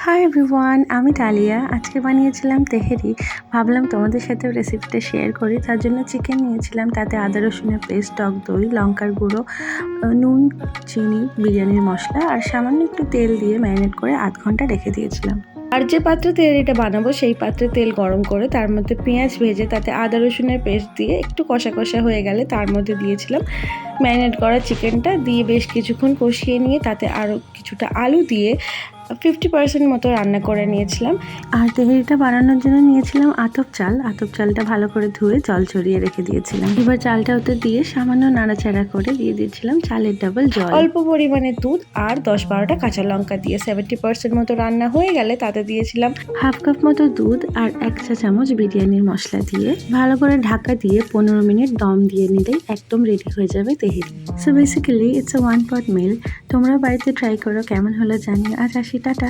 Hi everyone, আমি dahlia. আজকে বানিয়েছিলাম তেহেরি। ভাবলাম তোমাদের সাথেও রেসিপিটা শেয়ার করি। তার জন্য চিকেন নিয়েছিলাম, তাতে আদা রসুনের পেস্ট, টক দই, লঙ্কার গুঁড়ো, নুন, চিনি, বিরিয়ানির মশলা আর সামান্য একটু তেল দিয়ে ম্যারিনেট করে আধ ঘন্টা রেখে দিয়েছিলাম। আর যে পাত্রে তেহেরিটা বানাবো সেই পাত্রে তেল গরম করে তার মধ্যে পেঁয়াজ ভেজে তাতে আদা রসুনের পেস্ট দিয়ে একটু কষা কষা হয়ে গেলে তার মধ্যে দিয়েছিলাম ম্যারিনেট করা চিকেনটা, দিয়ে বেশ কিছুক্ষণ কষিয়ে নিয়ে তাতে আরও কিছুটা আলু দিয়ে 50% মতো রান্না করে নিয়েছিলাম। আর তেহেরিটা বানানোর জন্য নিয়েছিলাম আতপ চাল। আতপ চালটা ভালো করে ধুয়ে জল ছড়িয়ে রেখে দিয়েছিলাম। এবার চালটা ওতে দিয়ে সামান্য নাড়াচাড়া করে দিয়ে দিয়েছিলাম চালের ডাবল জল, অল্প পরিমাণে দুধ আর 10-12টা কাঁচা লঙ্কা দিয়ে 70% মতো রান্না হয়ে গেলে তাতে দিয়েছিলাম হাফ কাপ মতো দুধ আর 1 চা চামচ বিরিয়ানির মশলা দিয়ে ভালো করে ঢাকা দিয়ে 15 মিনিট দম দিয়ে নিলেই একদম রেডি হয়ে যাবে tehari. So basically it's a one pot meal. তোমরা বাড়িতে ট্রাই করো, কেমন হলো জানিও। আজ আসি, টাটা।